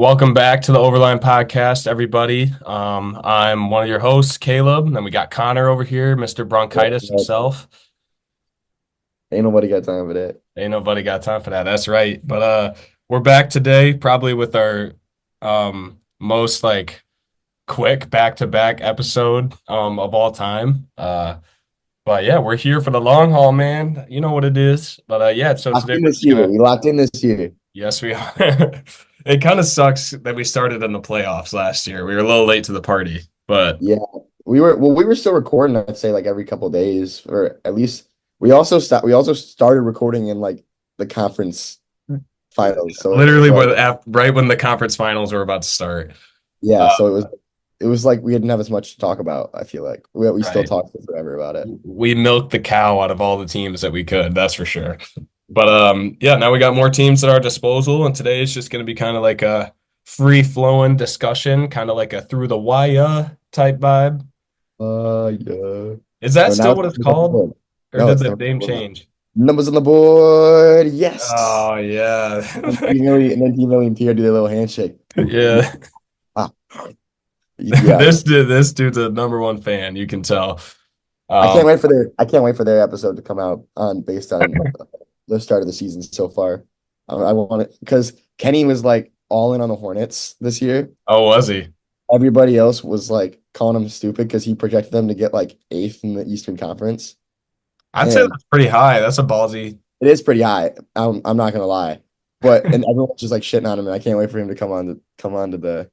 Welcome back to the Overline Podcast, everybody. I'm one of your hosts, Caleb, and then we got Connor over here, Mr. Bronchitis himself. Ain't nobody got time for that. Ain't nobody got time for that. That's right. But we're back today, probably with our most like quick back-to-back episode of all time. But yeah, we're here for the long haul, man. You know what it is. But yeah, so Locked today in we're this just year. gonna We locked in this year. yes, we are. It kind of sucks that we started in the playoffs last year. We were a little late to the party, but Yeah. We were still recording, I'd say like every couple of days, or at least we also started recording in like the conference finals. So it was literally like, right when the conference finals were about to start. yeah, Uh, so it was like we didn't have as much to talk about, I feel like. We still right. talked for forever about it. We milked the cow out of all the teams that we could, that's for sure. But yeah, now we got more teams at our disposal, and today is just going to be kind of like a free-flowing discussion, kind of like a through the wire type vibe. Yeah. Is that No, now still it's what it's numbers on the called, board. or No, did it's the numbers name on the board. change? Numbers on the board. Yes. Oh yeah, And then T-Millie and Pierre do their little handshake. yeah. Ah, yeah. This dude's a number one fan. You can tell. I Um, can't wait for their episode to come out on based on the start of the season so far. I want it because Kenny was like all in on the Hornets this year. oh, was he? Everybody else was like calling him stupid because he projected them to get like eighth in the Eastern Conference, I'd say and that's pretty high. That's a ballsy. it is pretty high. I'm not gonna lie, and everyone's just like shitting on him, and I can't wait for him to come on to the.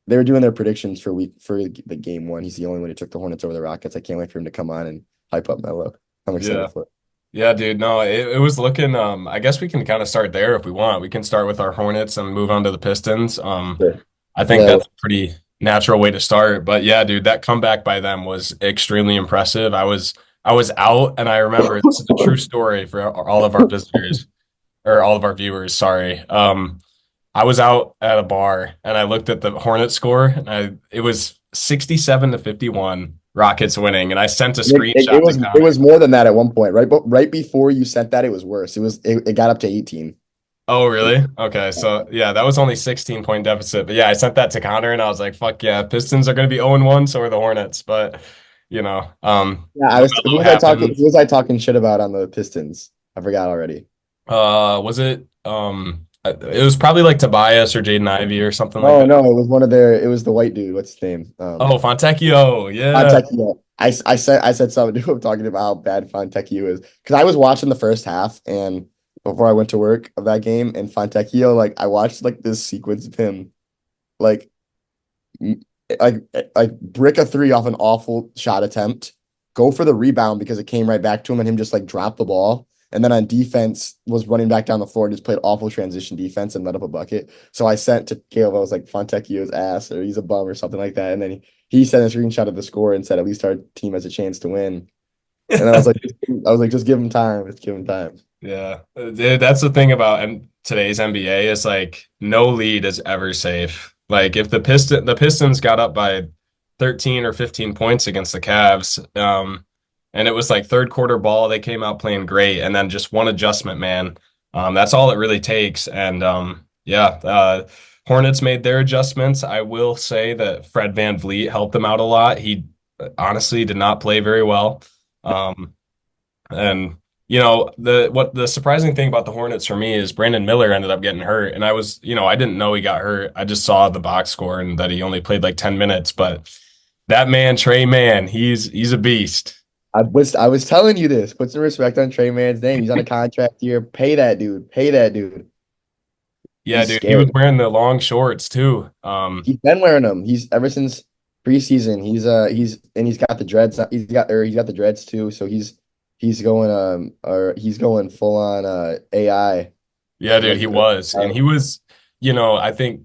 They were doing their predictions for the game one. He's the only one who took the Hornets over the Rockets. I can't wait for him to come on and hype up Melo. I'm Yeah. excited for it. Yeah, dude. No, it was looking. I guess we can kind of start there if we want. We can start with our Hornets and move on to the Pistons. Sure. I think Yeah, that's a pretty natural way to start. But yeah, dude, that comeback by them was extremely impressive. I was out, and I remember this is a true story for all of our visitors or all of our viewers. Sorry. I was out at a bar and I looked at the Hornets score, and it was 67 to 51, Rockets winning, and I sent a it screenshot to was Connor. more than that at one point, right? But right before you sent that, it was worse. It got up to 18. Oh, really? Okay. So, yeah, that was only 16-point deficit. But yeah, I sent that to Connor and I was like, fuck yeah, Pistons are going to be 0-1, so are the Hornets. But, Yeah, LaMelo who happened. was I talking shit about on the Pistons? I forgot already. Was it was probably like Tobias or Jaden Ivey or something like No, that. no, it was the white dude. What's his name? Oh, Fontecchio. Yeah. Fontecchio. I said something to him talking about how bad Fontecchio is because I was watching the first half and before I went to work of that game and Fontecchio like I watched like this sequence of him like m- like brick a three off an awful shot attempt, go for the rebound because it came right back to him and him just like drop the ball. And then on defense was running back down the floor and just played awful transition defense and let up a bucket. So I sent to Caleb, I was like, Fontecchio's ass or he's a bum or something like that. And then he sent a screenshot of the score and said, at least our team has a chance to win. And I was like, just give him time. Just give him time. Yeah. Dude, that's the thing about today's NBA is like no lead is ever safe. Like if the Pistons got up by 13 or 15 points against the Cavs, and it was like third quarter ball, they came out playing great, and then just one adjustment, man. That's all it really takes. And yeah, Hornets made their adjustments. I will say that Fred VanVleet helped them out a lot. He honestly did not play very well. Um, and the surprising thing about the Hornets for me is Brandon Miller ended up getting hurt, and I didn't know he got hurt. I just saw the box score and that he only played like 10 minutes, but that man, Trey Man, he's a beast. I was telling you this. Put some respect on Trey Man's name. He's on a contract here. Pay that dude. Pay that dude. Yeah, He's dude, he was scary. wearing the long shorts too. He's been wearing them. He's ever since preseason. He's got the dreads. He's got the dreads too. So he's going full on AI. Yeah, dude, Like he was. And he was, I think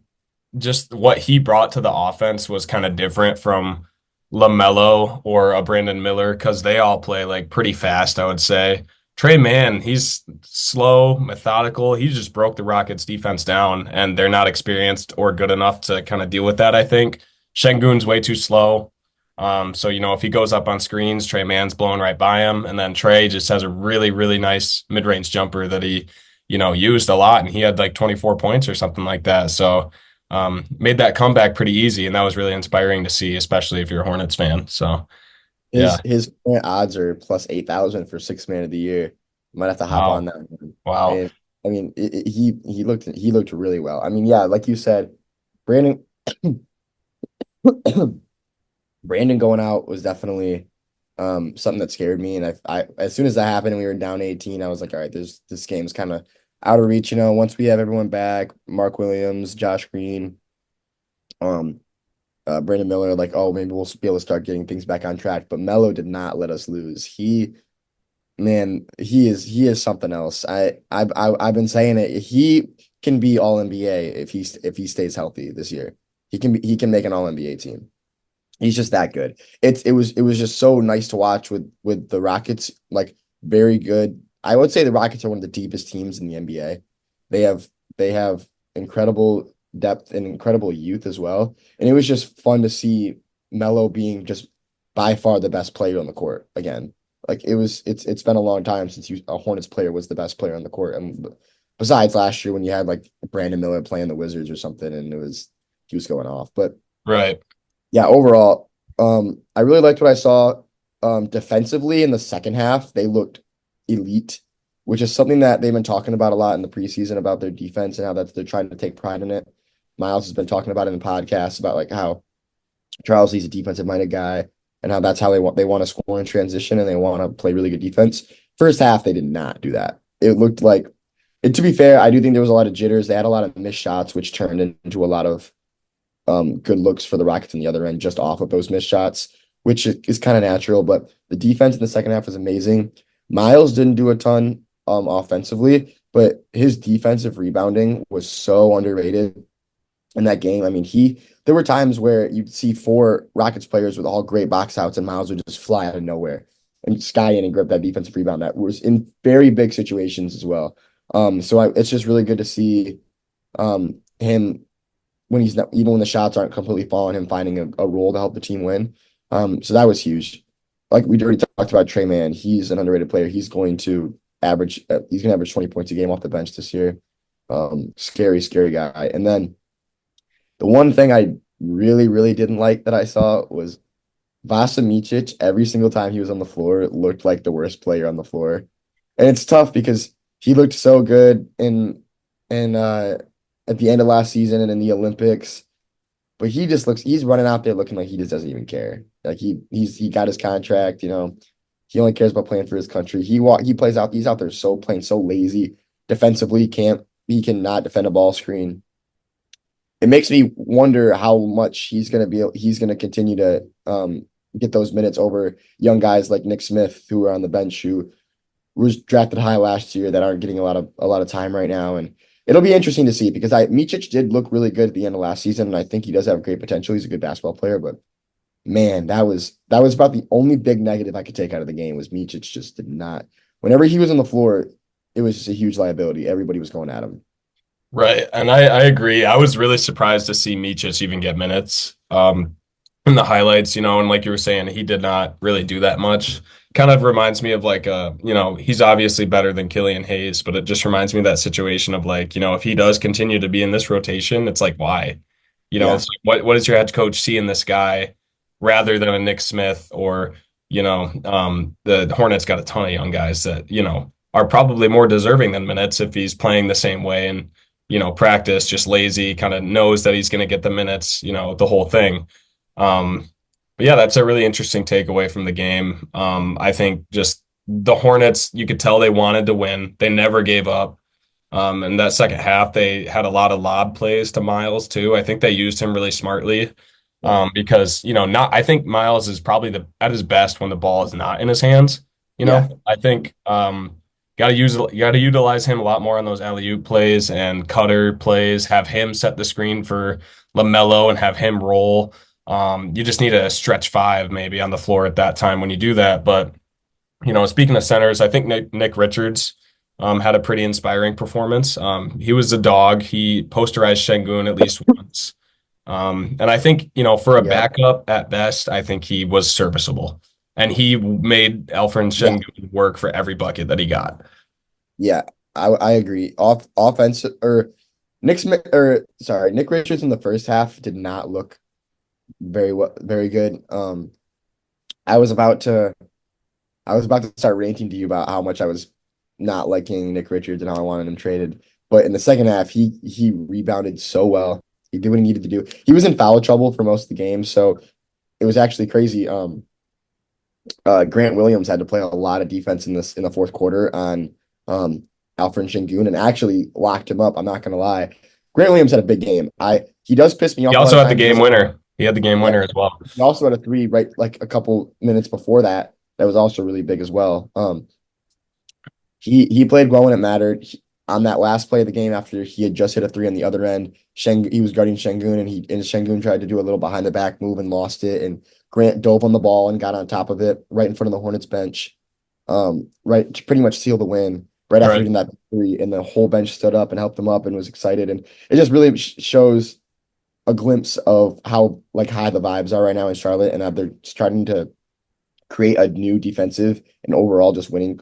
just what he brought to the offense was kind of different from LaMelo or a Brandon Miller because they all play like pretty fast, I would say. Trey Mann, he's slow, methodical. He just broke the Rockets defense down, and they're not experienced or good enough to kind of deal with that, I think. Şengün's way too slow. So if he goes up on screens, Trey Mann's blowing right by him, and then Trey just has a really, really nice mid-range jumper that he used a lot, and he had like 24 points or something like that. So made that comeback pretty easy, and that was really inspiring to see, especially if you're a Hornets fan. So yeah, His current odds are plus 8,000 for sixth man of the year. Might have to hop on wow, that one. wow, And I mean, he looked really well. I mean, yeah, like you said, Brandon Brandon going out was definitely something that scared me. And I as soon as that happened and we were down 18, I was like, all right, this game's kind of out of reach. Once we have everyone back, Mark Williams, Josh Green, um, Brandon Miller, like, oh, maybe we'll be able to start getting things back on track. But Melo did not let us lose. Man, he is something else. I've been saying it. He can be all NBA if he stays healthy this year. He can make an all NBA team. He's just that good. It was just so nice to watch with the Rockets, like very good. I would say the Rockets are one of the deepest teams in the NBA. They have they have incredible depth and incredible youth as well. And it was just fun to see Melo being just by far the best player on the court again. Like it's been a long time since a Hornets player was the best player on the court. And besides last year when you had like Brandon Miller playing the Wizards or something and he was going off. But right, yeah, overall, I really liked what I saw. Defensively in the second half, they looked elite, which is something that they've been talking about a lot in the preseason about their defense and how they're trying to take pride in it. Miles has been talking about it in the podcast about like how Charles he's a defensive minded guy and how that's how they want to score in transition and they want to play really good defense. First half, they did not do that. It looked like, and to be fair, I do think there was a lot of jitters. They had a lot of missed shots, which turned into a lot of good looks for the Rockets on the other end just off of those missed shots, which is kind of natural. But the defense in the second half was amazing. Miles didn't do a ton offensively, but his defensive rebounding was so underrated in that game. I mean, there were times where you'd see four Rockets players with all great box outs, and Miles would just fly out of nowhere and sky in and grab that defensive rebound. That was in very big situations as well. It's just really good to see him when he's not, even when the shots aren't completely falling, him finding a role to help the team win. So that was huge. Like we already talked about Trey Mann, he's an underrated player. He's gonna average 20 points a game off the bench this year. Scary, scary guy. And then the one thing I really, really didn't like that I saw was Vasa Micic. Every single time he was on the floor, it looked like the worst player on the floor. And it's tough because he looked so good in at the end of last season and in the Olympics. But he's running out there looking like he just doesn't even care. Like he got his contract, he only cares about playing for his country. He's out there playing so lazy defensively, he cannot defend a ball screen. It makes me wonder how much he's gonna continue to get those minutes over young guys like Nick Smith who are on the bench who was drafted high last year that aren't getting a lot of time right now. And it'll be interesting to see because Micic did look really good at the end of last season, and I think he does have great potential. He's a good basketball player, but man, that was about the only big negative I could take out of the game was Micic just did not. Whenever he was on the floor, it was just a huge liability. Everybody was going at him. right. And I agree. I was really surprised to see Micic even get minutes. In the highlights, and like you were saying, he did not really do that much. Kind of reminds me of like he's obviously better than Killian Hayes, but it just reminds me of that situation of like, if he does continue to be in this rotation, it's like why? Yeah, It's like, what does your head coach see in this guy rather than a Nick Smith or, the Hornets got a ton of young guys that, are probably more deserving than minutes if he's playing the same way and, practice, just lazy, kind of knows that he's going to get the minutes, the whole thing. But yeah, that's a really interesting takeaway from the game. I think just the Hornets, you could tell they wanted to win. They never gave up. In that second half, they had a lot of lob plays to Miles too. I think they used him really smartly. yeah, Because not I think Miles is probably at his best when the ball is not in his hands. yeah, I think you got to utilize him a lot more on those alley-oop plays and cutter plays. Have him set the screen for LaMelo and have him roll. You just need a stretch five maybe on the floor at that time when you do that. But speaking of centers, I think Nick Richards had a pretty inspiring performance. He was a dog. He posterized Şengün at least once. And I think, for a yeah, backup at best, I think he was serviceable. And he made Alfred yeah, Şengün work for every bucket that he got. yeah. I agree. Offense or Nick Richards in the first half did not look very good. I was about to I was about to start ranting to you about how much I was not liking Nick Richards and how I wanted him traded. But in the second half, he rebounded so well. He did what he needed to do. He was in foul trouble for most of the game, so it was actually crazy. Grant Williams had to play a lot of defense in the fourth quarter on Alfred Şengün and actually locked him up. I'm not gonna lie. Grant Williams had a big game. He does piss me He off a lot also of had the times. game winner. He had the game Yeah, winner as well. he also had a three right like a couple minutes before that. That was also really big as well. He played well when it mattered. On that last play of the game, after he had just hit a three on the other end, he was guarding Şengün, and Şengün tried to do a little behind the back move and lost it. And Grant dove on the ball and got on top of it right in front of the Hornets bench, right to pretty much seal the win. Right after Right. hitting that three, and the whole bench stood up and helped him up and was excited. And it just really shows a glimpse of how like high the vibes are right now in Charlotte, and that they're starting to create a new defensive and overall just winning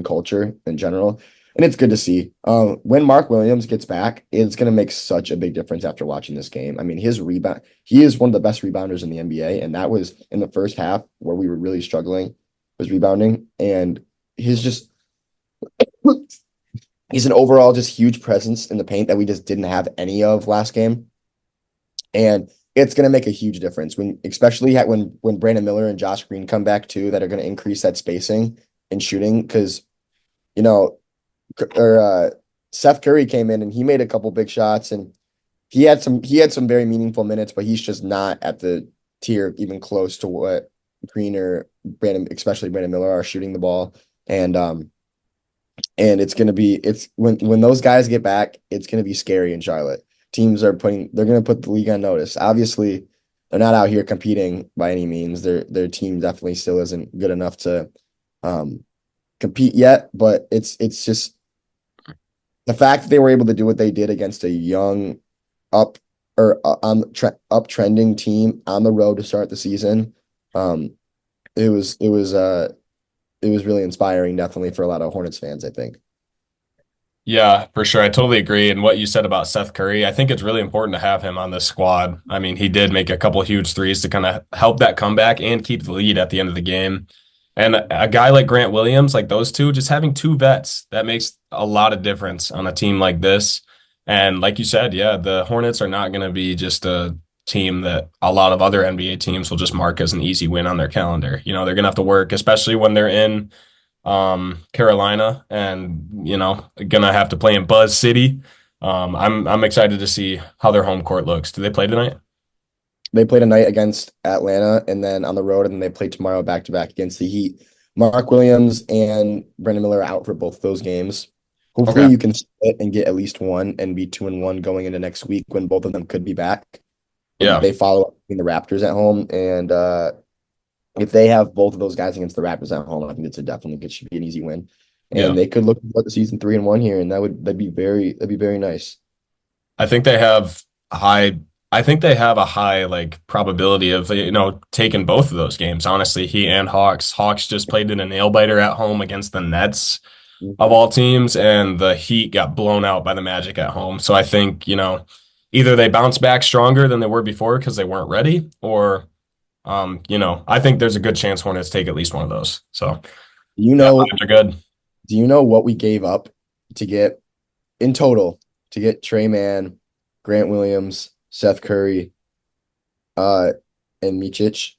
culture in general. And it's good to see. When Mark Williams gets back, it's going to make such a big difference after watching this game. I mean, he is one of the best rebounders in the NBA, and that was in the first half where we were really struggling, was rebounding. And he's just he's an overall just huge presence in the paint that we just didn't have any of last game. And it's going to make a huge difference especially when Brandon Miller and Josh Green come back too, that are going to increase that spacing and shooting because you know, or Seth Curry came in and he made a couple big shots and he had some very meaningful minutes, but he's just not at the tier even close to what Green or Brandon, especially Brandon Miller, are shooting the ball. And it's when those guys get back, it's gonna be scary in Charlotte. They're gonna put the league on notice. Obviously, they're not out here competing by any means. Their team definitely still isn't good enough to um, compete yet, but it's just the fact that they were able to do what they did against a young up or uptrending team on the road to start the season. Um, it was really inspiring, definitely for a lot of Hornets fans, I think. Yeah, for sure. I totally agree. And what you said about Seth Curry, I think it's really important to have him on this squad. I mean, he did make a couple huge threes to kind of help that comeback and keep the lead at the end of the game. And a guy like Grant Williams, like those two, just having two vets, that makes a lot of difference on a team like this. And like you said, yeah, the Hornets are not going to be just a team that a lot of other NBA teams will just mark as an easy win on their calendar. They're going to have to work, especially when they're in Carolina and gonna have to play in Buzz City. I'm excited to see how their home court looks. Do they play tonight? They played a night against Atlanta and then on the road, and then they played tomorrow back to back against the Heat. Mark Williams and Brendan Miller are out for both those games. Hopefully, Okay. you can split and get at least one and be 2-1 going into next week when both of them could be back. Yeah. They follow up in the Raptors at home, and if they have both of those guys against the Raptors at home, I think it should be an easy win, and Yeah. they could look at the season 3-1 here, and that'd be very nice. I think they have high I think they have a high like probability of taking both of those games. Honestly, he and Hawks. Hawks just played in a nail biter at home against the Nets of Mhm. all teams, and the Heat got blown out by the Magic at home. So I think, either they bounce back stronger than they were before because they weren't ready, or I think there's a good chance Hornets take at least one of those. So Do you yeah, know? vibes are good. Do you know what we gave up to get in total to get Trey Mann, Grant Williams, Seth Curry, uh, and Micic,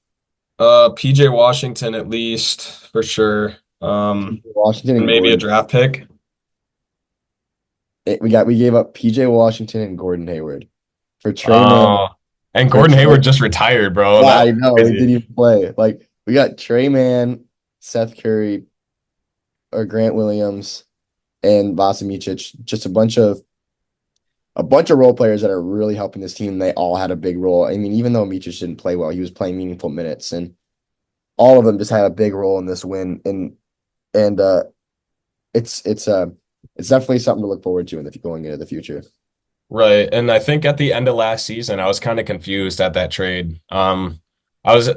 PJ Washington at least for sure. Washington And and maybe a Gordon? draft pick. We gave up PJ Washington and Gordon Hayward for Trey Mann. Oh, and For Gordon Trey, Hayward just retired, bro. yeah, That I was know he crazy. didn't even play. Like we got Trey Mann, Seth Curry, or Grant Williams, and Vasa Micic. Just a bunch of role players that are really helping this team. They all had a big role. I mean, even though Micic didn't play well, he was playing meaningful minutes, and all of them just had a big role in this win. And it's it's uh it's definitely something to look forward to going into the future. Right. And I think at the end of last season, I was kind of confused at that trade. I was,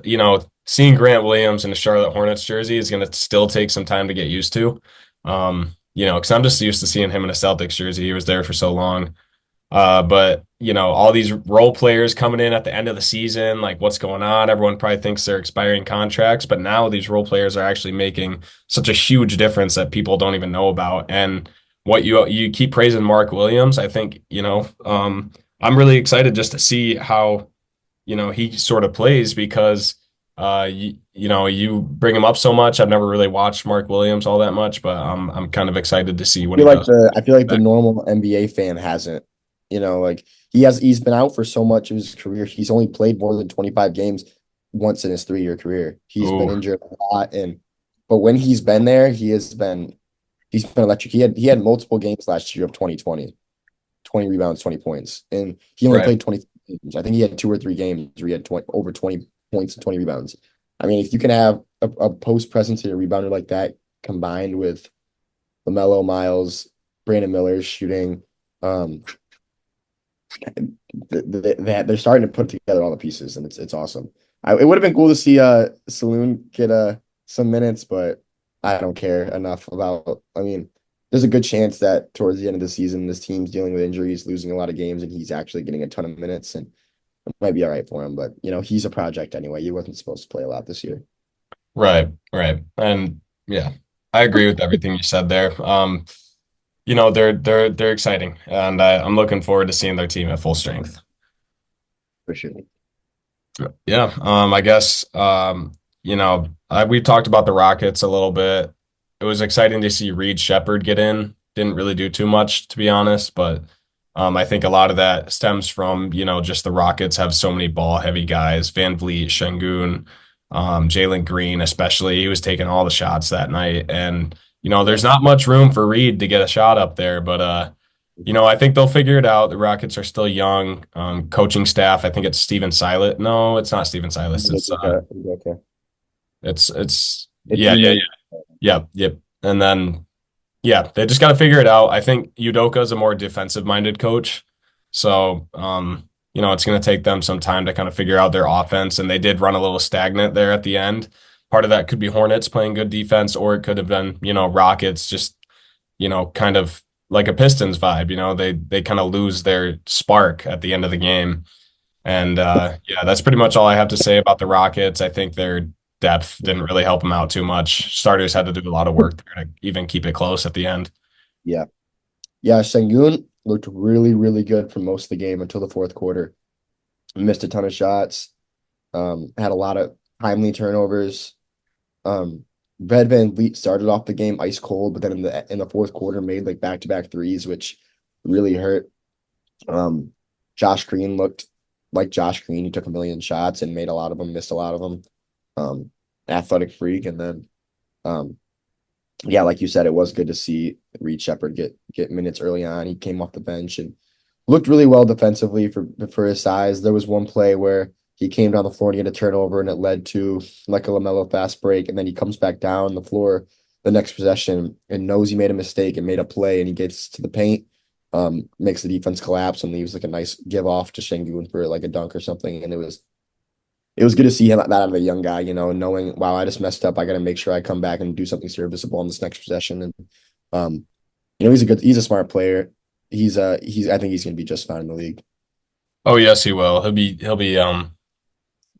seeing Grant Williams in the Charlotte Hornets jersey is going to still take some time to get used to. Because I'm just used to seeing him in a Celtics jersey. He was there for so long. But all these role players coming in at the end of the season, like what's going on? Everyone probably thinks they're expiring contracts, but now these role players are actually making such a huge difference that people don't even know about. And what you keep praising Mark Williams, I think, I'm really excited just to see how, he sort of plays because you bring him up so much. I've never really watched Mark Williams all that much, but I'm kind of excited to see what he does. I feel like the normal NBA fan hasn't. Like he's been out for so much of his career. He's only played more than 25 games once in his 3-year career. He's been Oh, injured a lot, and but when he's been there, he's been electric. He had multiple games last year of 20 rebounds, 20 points, and he only right. played 20 games. I think he had 2 or 3 games where he had over 20 points and 20 rebounds. I mean, if you can have a post presence to a rebounder like that combined with LaMelo, Miles, Brandon Miller shooting, um, they're starting to put together all the pieces, and it's awesome. It would have been cool to see Saloon get some minutes, but I don't care enough about. I mean, there's a good chance that towards the end of the season, this team's dealing with injuries, losing a lot of games, and he's actually getting a ton of minutes, and it might be all right for him. But he's a project anyway. He wasn't supposed to play a lot this year. Right, right. And yeah, I agree with everything you said there. They're exciting, and I'm looking forward to seeing their team at full strength. For sure. Yeah, I guess we talked about the Rockets a little bit. It was exciting to see Reed Shepherd get in. Didn't really do too much, to be honest, but I think a lot of that stems from, just the Rockets have so many ball heavy guys, Van Vliet, Şengün, Jalen Green, especially. He was taking all the shots that night. And, Yeah. there's not much room for Reed to get a shot up there, but I think they'll figure it out. The Rockets are still young. Coaching staff, I think it's Steven Silas. No, it's not Steven Silas. It's Okay. It's yeah, yeah, yeah, Ime. yeah, yep. And then yeah, they just got to figure it out. I think Udoka is a more defensive minded coach. So, it's going to take them some time to kind of figure out their offense. And they did run a little stagnant there at the end. Part of that could be Hornets playing good defense, or it could have been, Rockets just, kind of like a Pistons vibe. They kind of lose their spark at the end of the game. And yeah, that's pretty much all I have to say about the Rockets. I think their depth didn't really help them out too much. Starters had to do a lot of work there to even keep it close at the end. Yeah. Yeah, Şengün looked really, really good for most of the game until the fourth quarter. Missed a ton of shots. Had a lot of timely turnovers. Um, Red Van Vliet started off the game ice cold, but then in the fourth quarter made like back-to-back threes, which really hurt. Um, Josh Green looked like Josh Green. He took a million shots and made a lot of them, missed a lot of them. Um, Athletic freak, and then um, yeah, like you said, it was good to see Reed Shepherd get minutes early on. He came off the bench and looked really well defensively for his size. There was one play where he came down the floor and he had a turnover and it led to like a LaMelo fast break, and then he comes back down the floor the next possession and knows he made a mistake and made a play, and he gets to the paint, makes the defense collapse and leaves like a nice give off to Şengün for like a dunk or something. And it was good to see him that out of a young guy, knowing, wow, I just messed up. I got to make sure I come back and do something serviceable on this next possession. And, um, he's a smart player. I think he's going to be just fine in the league. Oh yes, he will. He'll be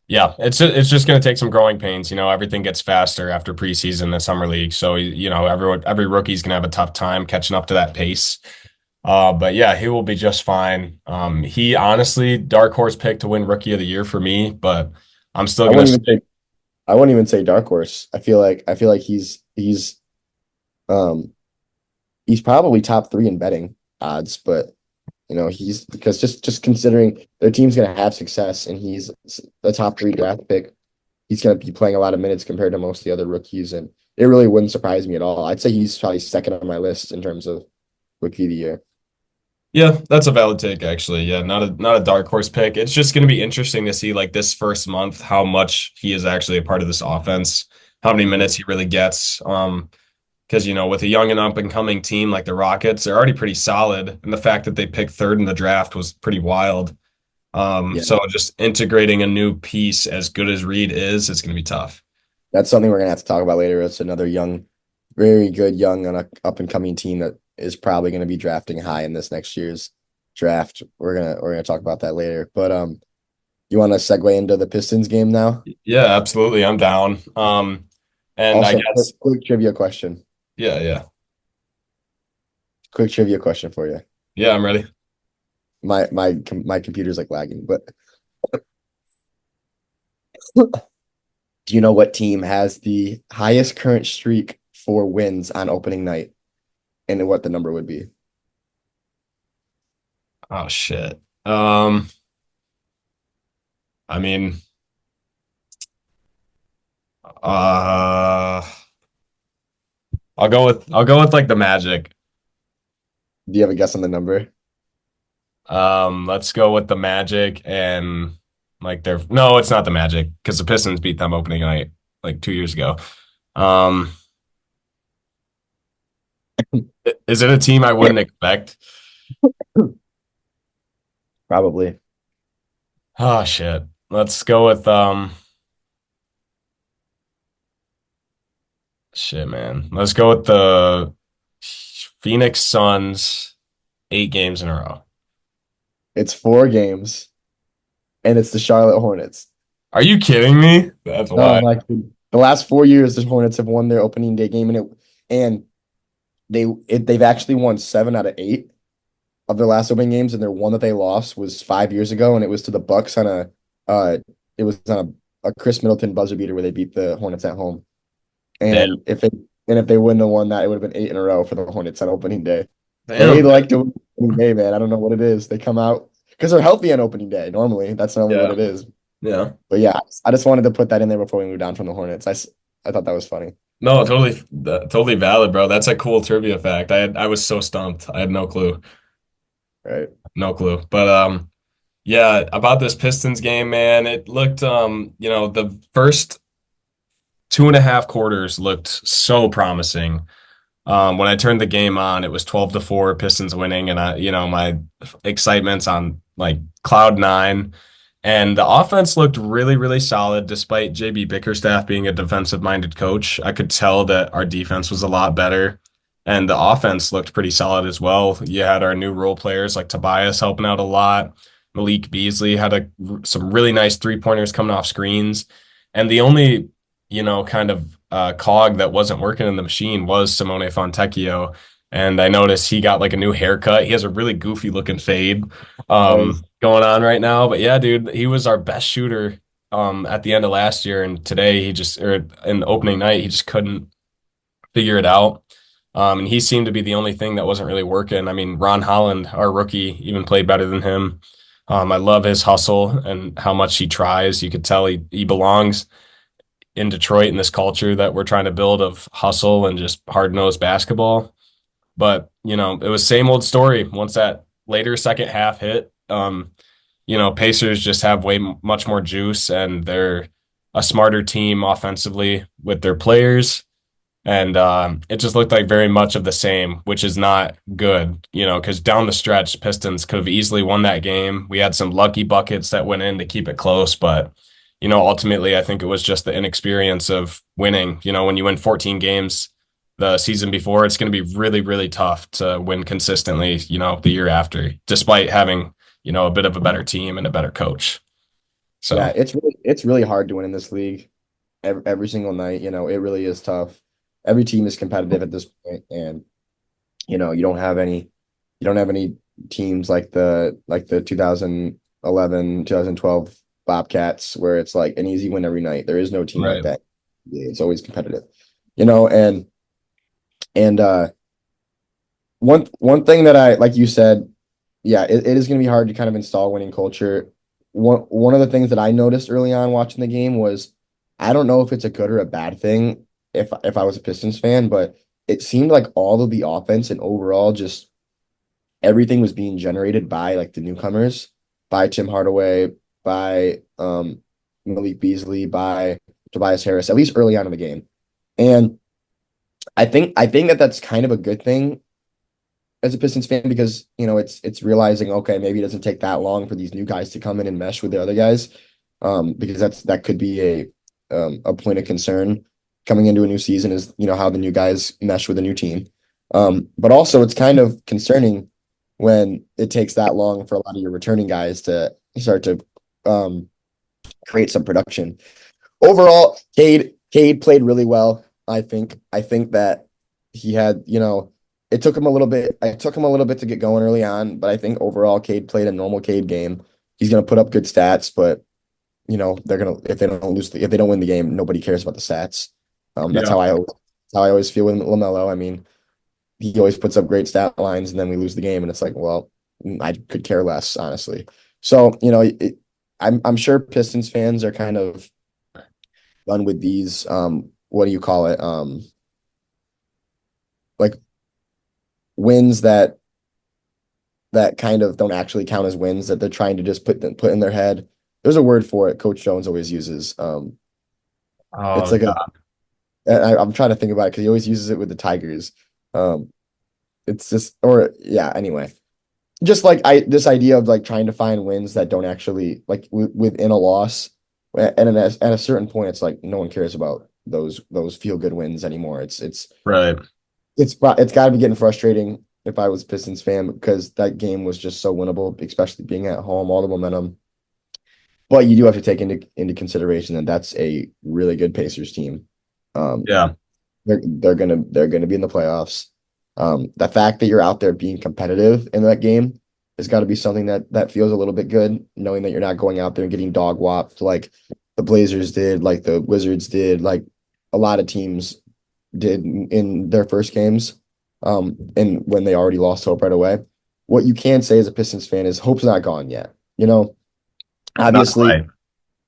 yeah, it's just going to take some growing pains. Everything gets faster after preseason and summer league. So, every rookie's going to have a tough time catching up to that pace. But yeah, he will be just fine. He honestly, dark horse pick to win rookie of the year for me, but I'm still I going wouldn't to even say I wouldn't even say dark horse. I feel like um he's probably top three in betting odds, but he's because just considering their team's gonna have success and he's the top three draft pick, he's gonna be playing a lot of minutes compared to most of the other rookies, and it really wouldn't surprise me at all. I'd say he's probably second on my list in terms of rookie of the year. Yeah, that's a valid take actually. Yeah, not a dark horse pick. It's just going to be interesting to see like this first month how much he is actually a part of this offense, how many minutes he really gets. Because with a young and up and coming team like the Rockets, they're already pretty solid, and the fact that they picked third in the draft was pretty wild. Yeah, So just integrating a new piece as good as Reed is, it's going to be tough. that's something we're gonna have to talk about later. It's another very good young and up and coming team that is probably gonna be drafting high in this next year's. draft. We're gonna talk about that later. But you want to segue into the Pistons game now? Yeah, absolutely. I'm down. And I Also, quick, guess, quick trivia question. yeah, yeah. Quick trivia question for you. Yeah, I'm ready. My computer's like lagging, but do you know what team has the highest current streak for wins on opening night and what the number would be? Oh shit. Um, I mean, uh, I'll go with like the Magic. Do you have a guess on the number? Let's go with the Magic and like they're no, it's not the Magic because the Pistons beat them opening night like 2 years ago. Um, is it a team I wouldn't expect? Probably. Oh shit. Let's go with shit, man. Let's go with the Phoenix Suns 8 games in a row. It's 4 games, and it's the Charlotte Hornets. Are you kidding me? That's No, why. I'm not kidding. The last 4 years, the Hornets have won their opening day game, and they've actually won 7 out of 8 of their last opening games, and their one that they lost was 5 years ago, and it was to the Bucks on uh it was on a Chris Middleton buzzer beater where they beat the Hornets at home. Damn. And if they wouldn't have won that, it would have been 8 in a row for the Hornets on opening day. They Damn. like to win opening day, man. I don't know what it is. They come out because they're healthy on opening day. Normally, that's normally what Yeah. it is. Yeah. But yeah, I just wanted to put that in there before we move down from the Hornets. I thought that was funny. No, totally valid, bro. That's a cool trivia fact. I was so stumped. I had no clue. Right. No clue. But yeah, about this Pistons game, man, it looked the first 2.5 quarters looked so promising. When I turned the game on, it was 12-4, Pistons winning, and my excitement's on like cloud nine. And the offense looked really, really solid despite JB Bickerstaff being a defensive-minded coach. I could tell that our defense was a lot better. And the offense looked pretty solid as well. You had our new role players like Tobias helping out a lot. Malik Beasley had some really nice three-pointers coming off screens. And the only, kind of cog that wasn't working in the machine was Simone Fontecchio. And I noticed he got like a new haircut. He has a really goofy looking fade Nice. going on right now. But yeah, dude, he was our best shooter at the end of last year. And today or in the opening night, he just couldn't figure it out. And he seemed to be the only thing that wasn't really working. I mean, Ron Holland, our rookie, even played better than him. I love his hustle and how much he tries. You could tell he belongs in Detroit in this culture that we're trying to build of hustle and just hard-nosed basketball. But, it was same old story. Once that later second half hit, Pacers just have much more juice and they're a smarter team offensively with their players. And it just looked like very much of the same, which is not good, because down the stretch, Pistons could have easily won that game. We had some lucky buckets that went in to keep it close, but ultimately, I think it was just the inexperience of winning. When you win 14 games the season before, it's going to be really, really tough to win consistently, the year after, despite having, a bit of a better team and a better coach. Yeah, So, it's really hard to win in this league every single night. It really is tough. Every team is competitive at this point, and you don't have any teams like the 2011, 2012 Bobcats where it's like an easy win every night. There is no team like right. that. It's always competitive. And one thing that I like you said, yeah, it is going to be hard to kind of install winning culture. One of the things that I noticed early on watching the game was I don't know if it's a good or a bad thing if I was a Pistons fan, but it seemed like all of the offense and overall just everything was being generated by like the newcomers, by Tim Hardaway, by Malik Beasley, by Tobias Harris, at least early on in the game. And I think that that's kind of a good thing as a Pistons fan because it's realizing okay maybe it doesn't take that long for these new guys to come in and mesh with the other guys, because that could be a point of concern coming into a new season is how the new guys mesh with a new team, but also it's kind of concerning when it takes that long for a lot of your returning guys to start to um, create some production. Overall, Cade played really well. I think that he had, it took him a little bit. It took him a little bit to get going early on, but I think overall Cade played a normal Cade game. He's gonna put up good stats, but they're gonna if they don't lose if they don't win the game, nobody cares about the stats. That's Yeah. how I always feel with LaMelo. I mean, he always puts up great stat lines, and then we lose the game, and it's like, well, I could care less, honestly. So, I'm sure Pistons fans are kind of done with these what do you call it? Like wins that kind of don't actually count as wins that they're trying to just put in their head. There's a word for it Coach Jones always uses. It's Oh like God. I'm trying to think about it because he always uses it with the Tigers. Um it's just or yeah, anyway. Just like I this idea of like trying to find wins that don't actually like within a loss. And at a certain point, it's like no one cares about those feel good wins anymore. Right. It's got to be getting frustrating if I was a Pistons fan because that game was just so winnable, especially being at home, all the momentum. But you do have to take into consideration that that's a really good Pacers team. Um, Yeah. they're gonna be in the playoffs. The fact that you're out there being competitive in that game has got to be something that feels a little bit good, knowing that you're not going out there and getting dog whopped like the Blazers did, like the Wizards did, like a lot of teams did in their first games, and when they already lost hope right away. What you can say as a Pistons fan is hope's not gone yet. Not Obviously, quite.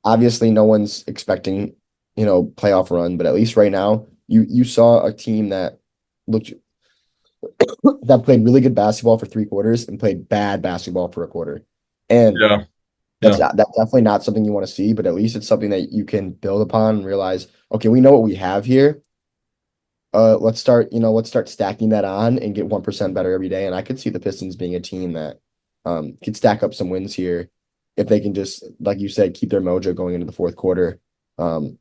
obviously, no one's expecting, playoff run, but at least right now, you saw a team that looked that played really good basketball for 3 quarters and played bad basketball for a quarter. And Yeah. Yeah. that's definitely not something you want to see, but at least it's something that you can build upon and realize, okay, we know what we have here. Let's start stacking that on and get 1% better every day. And I could see the Pistons being a team that could stack up some wins here if they can just, like you said, keep their mojo going into the fourth quarter. Um,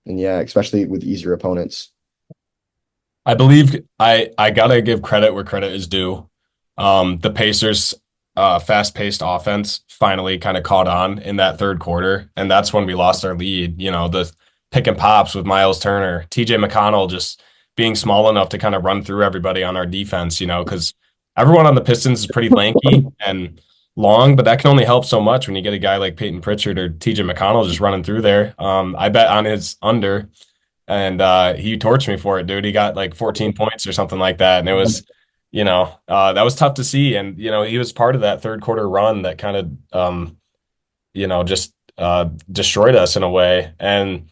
and yeah, especially with easier opponents. I believe I gotta give credit where credit is due. The Pacers' fast-paced offense finally kind of caught on in that third quarter, and that's when we lost our lead. The pick and pops with Miles Turner, TJ McConnell just being small enough to kind of run through everybody on our defense. Because everyone on the Pistons is pretty lanky and long, but that can only help so much when you get a guy like Peyton Pritchard or TJ McConnell just running through there. I bet on his under and he torched me for it, dude. He got like 14 points or something like that, and it was, that was tough to see. And he was part of that third quarter run that kind of, just destroyed us in a way. And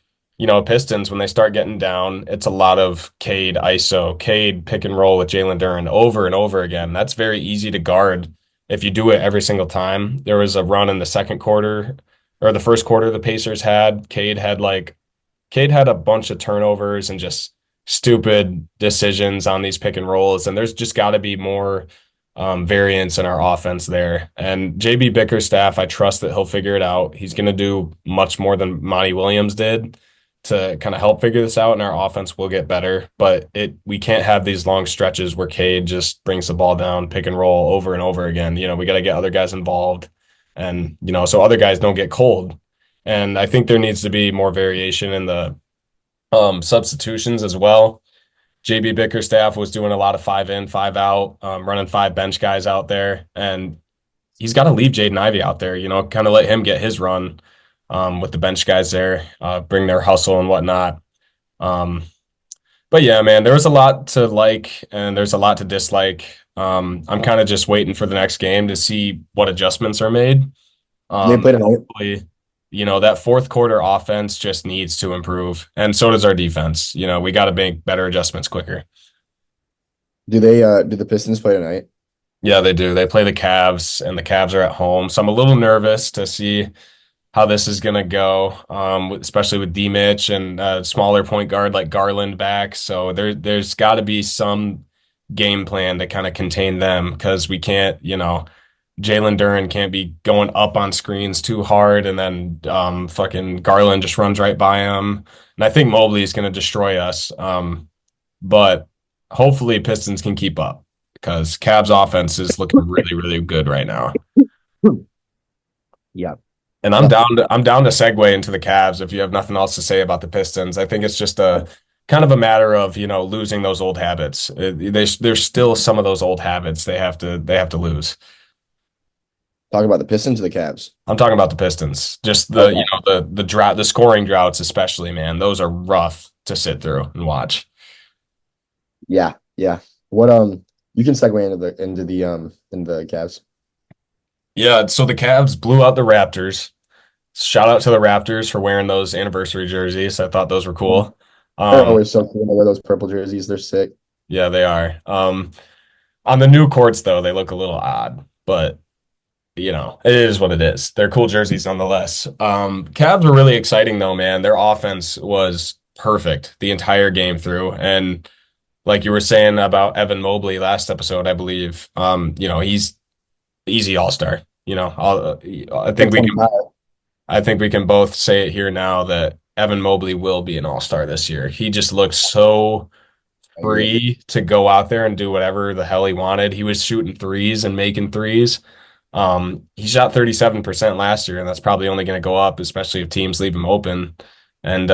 Pistons when they start getting down, it's a lot of Cade ISO, Cade pick and roll with Jalen Duren over and over again. That's very easy to guard if you do it every single time. There was a run in the second quarter or the first quarter the Pacers had. Cade had a bunch of turnovers and just stupid decisions on these pick and rolls, and there's just got to be more variance in our offense there. And JB Bickerstaff, I trust that he'll figure it out. He's going to do much more than Monty Williams did to kind of help figure this out, and our offense will get better. But we can't have these long stretches where Cade just brings the ball down, pick and roll over and over again. We got to get other guys involved, and so other guys don't get cold. And I think there needs to be more variation in the substitutions as well. JB Bickerstaff was doing a lot of 5 in, 5 out, running 5 bench guys out there, and he's got to leave Jaden Ivey out there. Kind of let him get his run with the bench guys there, bring their hustle and whatnot. Um, but yeah, man, there was a lot to like and there's a lot to dislike. I'm kind of just waiting for the next game to see what adjustments are made. They played tonight. Hopefully, that fourth quarter offense just needs to improve, and so does our defense. We got to make better adjustments quicker. Do the Pistons play tonight? Yeah, they do. They play the Cavs, and the Cavs are at home, so I'm a little nervous to see how this is gonna go, especially with D Mitch and a smaller point guard like Garland back. So there's got to be some game plan to kind of contain them because we can't, Jalen Duren can't be going up on screens too hard, and then fucking Garland just runs right by him. And I think Mobley is going to destroy us. But hopefully Pistons can keep up because Cavs offense is looking really, really good right now. Yeah, And I'm definitely. down to segue into the Cavs if you have nothing else to say about the Pistons. I think it's just a kind of a matter of, losing those old habits. There's still some of those old habits they have to lose. Talk about the Pistons or the Cavs. I'm talking about the Pistons. Just Okay. the drought, the scoring droughts especially, man. Those are rough to sit through and watch. Yeah, yeah. What you can segue into the Cavs. Yeah, so the Cavs blew out the Raptors. Shout out to the Raptors for wearing those anniversary jerseys. I thought those were cool. They're Um, always so cool. They wear those purple jerseys. They're sick. yeah, they are. On the new courts though, they look a little odd, but it is what it is. They're cool jerseys nonetheless. Cavs were really exciting though, man. Their offense was perfect the entire game through. And like you were saying about Evan Mobley last episode, I believe, he's easy all-star. I Like think we can 25. I think we can both say it here now that Evan Mobley will be an all-star this year. He just looks so I agree. free to go out there and do whatever the hell he wanted. He was shooting threes and making threes. He shot 37% last year, and that's probably only going to go up, especially if teams leave him open. And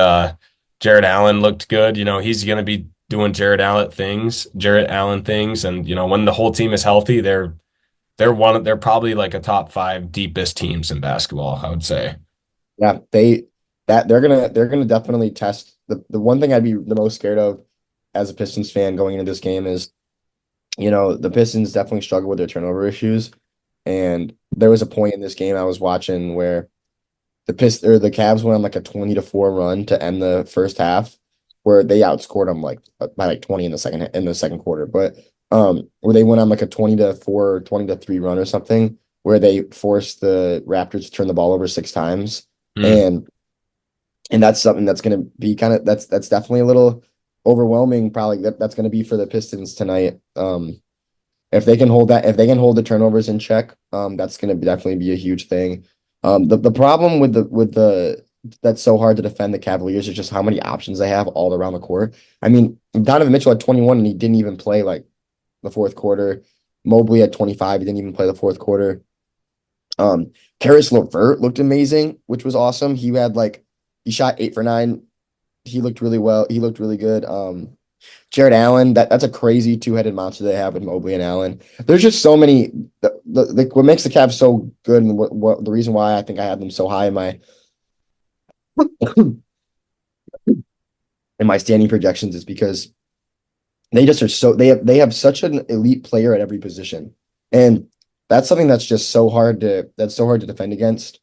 Jared Allen looked good. He's going to be doing Jared Allen things, and when the whole team is healthy, they're probably like a top five deepest teams in basketball, I would say. Yeah, they're gonna definitely test the one thing I'd be the most scared of as a Pistons fan going into this game is, the Pistons definitely struggle with their turnover issues. And there was a point in this game I was watching where the Cavs went on like a 20-4 run to end the first half, where they outscored them like by like 20 in the second quarter. But where they went on like a 20-4, 20-3 run or something, where they forced the Raptors to turn the ball over 6 times. Mm, And that's something that's gonna be kind of that's definitely a little overwhelming, probably that's gonna be for the Pistons tonight. If they can hold the turnovers in check, that's going to definitely be a huge thing. The problem with the that's so hard to defend the Cavaliers is just how many options they have all around the court. I mean, Donovan Mitchell had 21 and he didn't even play like the fourth quarter. Mobley had 25, he didn't even play the fourth quarter. Karis LeVert looked amazing, which was awesome. He shot 8 for 9. He looked really well. He looked really good. Jared Allen, that's a crazy two-headed monster they have with Mobley and Allen. There's just so many. What makes the Cavs so good, and what the reason why I think I had them so high in my in my standing projections is because they just are so they have such an elite player at every position, and that's something that's so hard to defend against.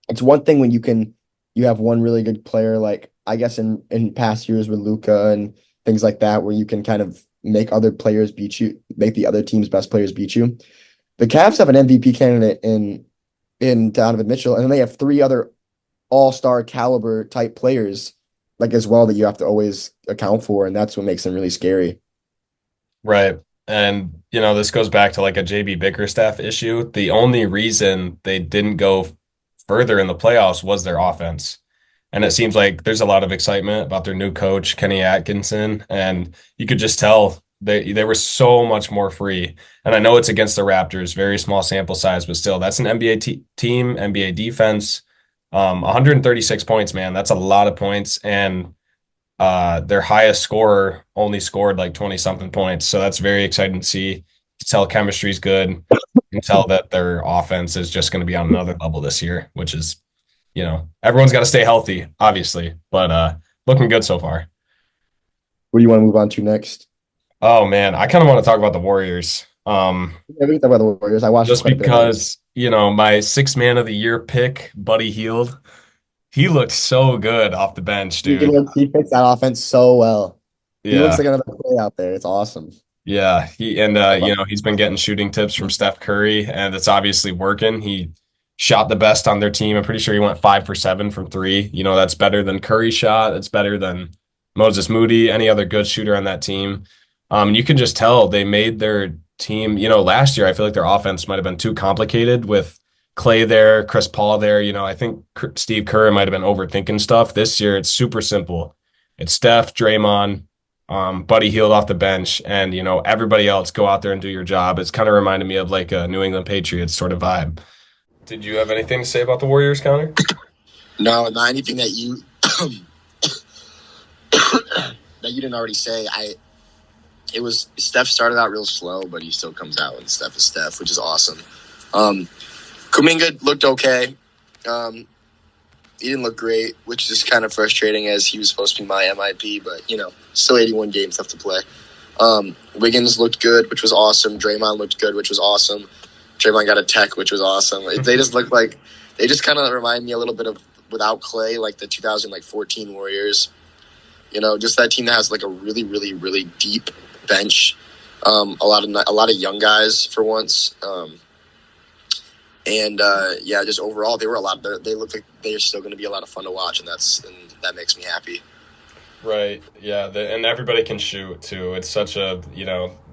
It's one thing when you have one really good player, like I guess in past years with Luca and things like that, where you can kind of make the other team's best players beat you. The Cavs have an MVP candidate in Donovan Mitchell, and then they have three other all-star caliber type players like as well that you have to always account for, and that's what makes them really scary. right. And, this goes back to like a JB Bickerstaff issue. The only reason they didn't go further in the playoffs was their offense. And it seems like there's a lot of excitement about their new coach, Kenny Atkinson, and you could just tell they were so much more free. And I know it's against the Raptors, very small sample size, but still, that's an NBA team, NBA defense. 136 points, man. That's a lot of points. And their highest scorer only scored like 20 something points. So that's very exciting to see. You can tell chemistry's good. You can tell that their offense is just going to be on another level this year, which is everyone's got to stay healthy, obviously, but looking good so far. What do you want to move on to next? Oh man, I kind of want to talk about the Warriors. Yeah, we can talk about the Warriors. I watched Just quite a bit of that game. because, my six man of the year pick, Buddy Hield, he looked so good off the bench, dude. He fits that offense so well. He looks Yeah. like another play out there. It's awesome. Yeah, I love he's been getting shooting tips from Steph Curry, and it's obviously working. He shot the best on their team. I'm pretty sure he went 5 for 7 from three. That's better than Curry shot. That's better than Moses Moody, any other good shooter on that team. You can just tell they made their team. Last year I feel like their offense might have been too complicated with Clay there, Chris Paul there. I think Steve Kerr might have been overthinking stuff. This year it's super simple. It's Steph, Draymond, Buddy Hield off the bench, and everybody else go out there and do your job. It's kind of reminded me of like a New England Patriots sort of vibe. Did you have anything to say about the Warriors, Connor? No, not anything that you that you didn't already say. It was Steph started out real slow, but he still comes out and Steph is Steph, which is awesome. Kuminga looked okay. He didn't look great, which is kind of frustrating as he was supposed to be my MIP, but still 81 games left to play. Wiggins looked good, which was awesome. Draymond looked good, which was awesome. Draymond got a tech, which was awesome. They just look like they just kind of remind me a little bit of without Clay, like the 2014 Warriors. Just that team that has like a really, really, really deep bench. A lot of young guys for once. Just overall, they look like they're still going to be a lot of fun to watch, and that makes me happy. Right. Yeah. And everybody can shoot too. It's such a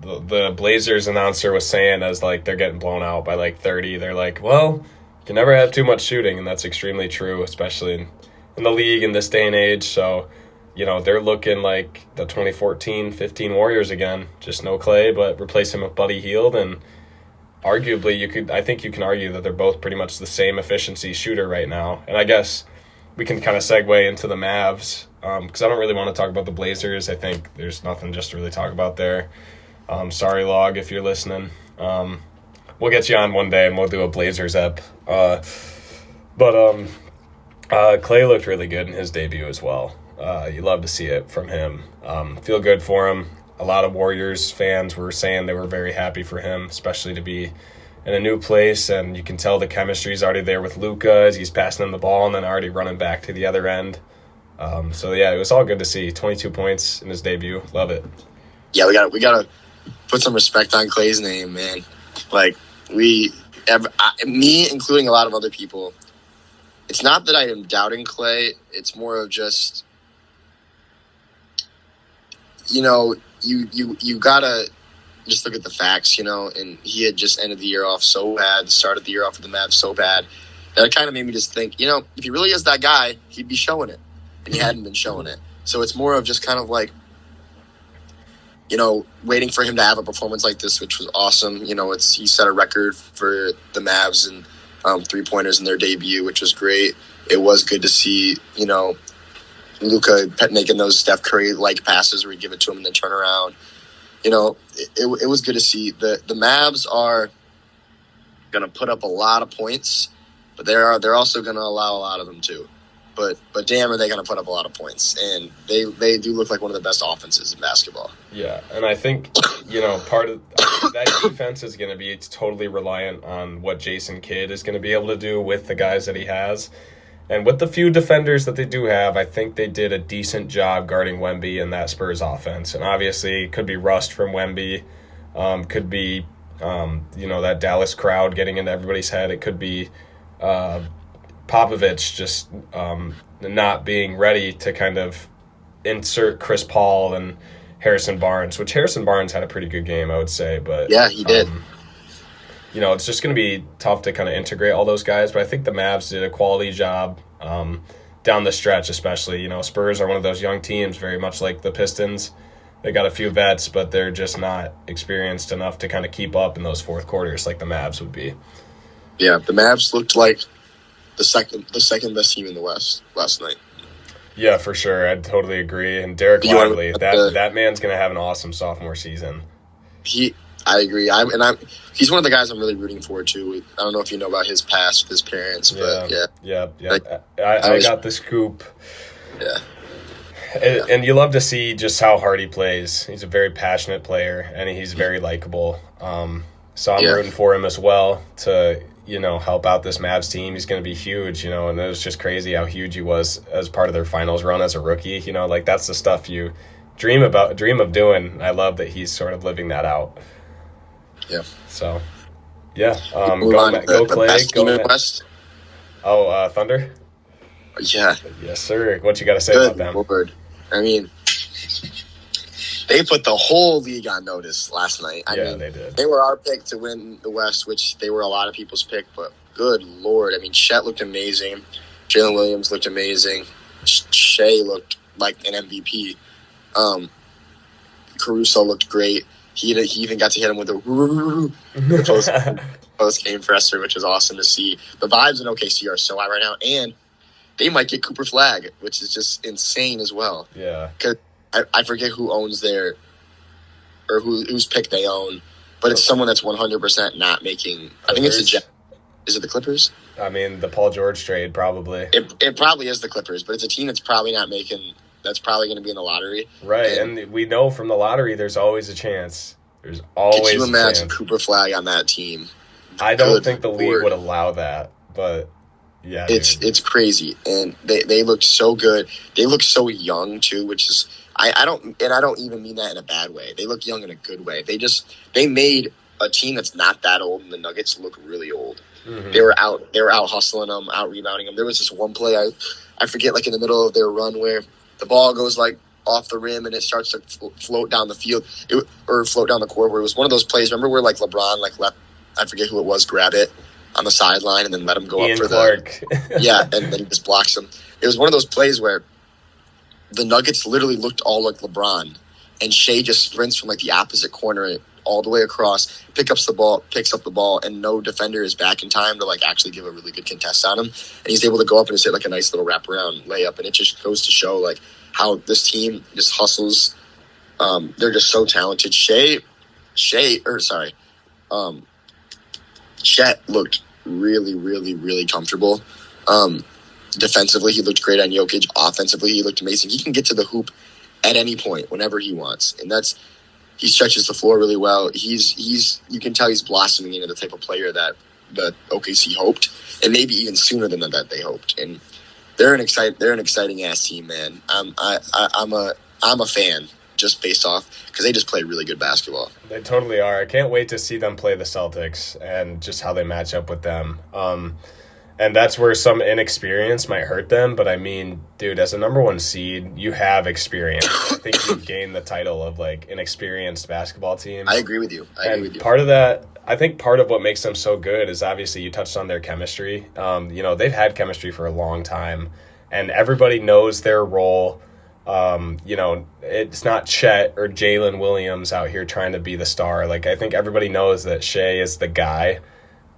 the Blazers announcer was saying as like they're getting blown out by like 30. They're like, well, you can never have too much shooting, and that's extremely true, especially in the league in this day and age. So, they're looking like the 2014-15 Warriors again. Just no Clay, but replace him with Buddy Hield, and arguably I think you can argue that they're both pretty much the same efficiency shooter right now. And I guess we can kind of segue into the Mavs because I don't really want to talk about the Blazers. I think there's nothing just to really talk about there. Sorry, Log, if you're listening. We'll get you on one day and we'll do a Blazers ep. But Clay looked really good in his debut as well. You love to see it from him. Feel good for him. A lot of Warriors fans were saying they were very happy for him, especially to be in a new place, and you can tell the chemistry's already there with Luka as he's passing him the ball and then already running back to the other end. It was all good to see. 22 points in his debut. Love it. Yeah, we gotta put some respect on Clay's name, man. Like me, including a lot of other people. It's not that I am doubting Clay. It's more of just, you gotta just look at the facts, and he had just ended the year off so bad, started the year off with the Mavs so bad, that it kind of made me just think, if he really is that guy, he'd be showing it, and he hadn't been showing it. So it's more of just kind of like, waiting for him to have a performance like this, which was awesome. He set a record for the Mavs and 3-pointers in their debut, which was great. It was good to see, Luka making those Steph Curry-like passes where he'd give it to him and then turn around. It was good to see. The Mavs are going to put up a lot of points, but they're also going to allow a lot of them too. But damn, are they going to put up a lot of points? And they do look like one of the best offenses in basketball. Yeah, and I think part of that defense is going to be totally reliant on what Jason Kidd is going to be able to do with the guys that he has. And with the few defenders that they do have, I think they did a decent job guarding Wemby in that Spurs offense. And obviously, it could be rust from Wemby. Could be, that Dallas crowd getting into everybody's head. It could be Popovich just not being ready to kind of insert Chris Paul and Harrison Barnes, which Harrison Barnes had a pretty good game, I would say. But yeah, he did. It's just going to be tough to kind of integrate all those guys. But I think the Mavs did a quality job down the stretch, especially. Spurs are one of those young teams, very much like the Pistons. They got a few vets, but they're just not experienced enough to kind of keep up in those fourth quarters like the Mavs would be. Yeah, the Mavs looked like the second best team in the West last night. Yeah, for sure. I totally agree. And Derek Lively, that man's going to have an awesome sophomore season. I agree. He's one of the guys I'm really rooting for too. I don't know if you know about his past with his parents, but yeah. Like, I got the scoop. Yeah. And you love to see just how hard he plays. He's a very passionate player, and he's very likable. So I'm rooting for him as well to, help out this Mavs team. He's going to be huge, and it was just crazy how huge he was as part of their finals run as a rookie. That's the stuff you dream of doing. I love that he's sort of living that out. Yeah. So, yeah. Go Clay. Go West. Oh, Thunder? Yeah. Yes, sir. What you got to say about them? Lord. I mean, they put the whole league on notice last night. I mean, they did. They were our pick to win the West, which they were a lot of people's pick, but good Lord. I mean, Chet looked amazing. Jalen Williams looked amazing. Shea looked like an MVP. Caruso looked great. He even got to hit him with the post game presser, which is awesome to see. The vibes in OKC are so high right now, and they might get Cooper Flag, which is just insane as well. Yeah, because I forget who owns their or whose pick they own, but it's someone that's 100% not making. Clippers? I think it's the Jets. Is it the Clippers? I mean, the Paul George trade probably. It probably is the Clippers, but it's a team that's probably not making. That's probably going to be in the lottery. Right, and we know from the lottery there's always a chance. There's always Could you imagine a chance. Cooper Flag on that team? I don't think the league would allow that, but yeah. It's crazy. And they looked so good. They look so young too, which is I don't even mean that in a bad way. They look young in a good way. They made a team that's not that old and the Nuggets look really old. Mm-hmm. They were out hustling them, out rebounding them. There was this one play I forget, like in the middle of their run where the ball goes like off the rim and it starts to float down the field or float down the court. Where it was one of those plays. Remember where like LeBron let I forget who it was grab it on the sideline and then let him go Ian up for Clark. Yeah, and then he just blocks him. It was one of those plays where the Nuggets literally looked all like LeBron, and Shea just sprints from like the opposite corner all the way across, picks up the ball, and no defender is back in time to like actually give a really good contest on him, and he's able to go up and just hit like a nice little wraparound layup, and it just goes to show like how this team just hustles. They're just so talented. Chet looked really, really, really comfortable. Defensively, he looked great on Jokic. Offensively, he looked amazing. He can get to the hoop at any point, whenever he wants, and he stretches the floor really well. You can tell he's blossoming into the type of player that OKC hoped, and maybe even sooner than that they hoped. And they're an exciting ass team, man. I'm a fan just based off because they just play really good basketball. They totally are. I can't wait to see them play the Celtics and just how they match up with them. And that's where some inexperience might hurt them. But I mean, dude, as a number one seed, you have experience. I think you've gained the title of like an experienced basketball team. I agree with you. Part of that, I think part of what makes them so good is obviously you touched on their chemistry. They've had chemistry for a long time, and everybody knows their role. It's not Chet or Jalen Williams out here trying to be the star. Like, I think everybody knows that Shea is the guy,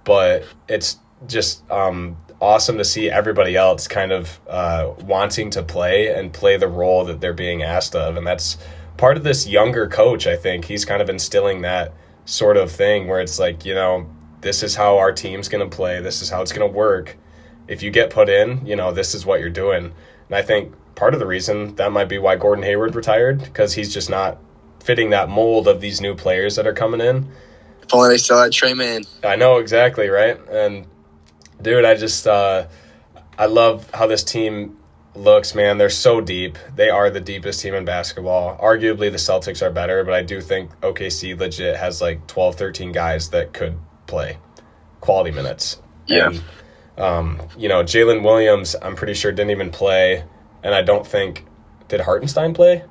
but it's just awesome to see everybody else kind of wanting to play the role that they're being asked of. And that's part of this younger coach. I think he's kind of instilling that sort of thing where it's like, this is how our team's going to play. This is how it's going to work. If you get put in, this is what you're doing. And I think part of the reason that might be why Gordon Hayward retired, because he's just not fitting that mold of these new players that are coming in. If only they still had Trey Mann. I know, exactly, right? And dude, I just I love how this team looks, man. They're so deep. They are the deepest team in basketball. Arguably, the Celtics are better, but I do think OKC legit has like 12, 13 guys that could play quality minutes. Yeah. And, Jalen Williams, I'm pretty sure didn't even play, and I don't think – did Hartenstein play?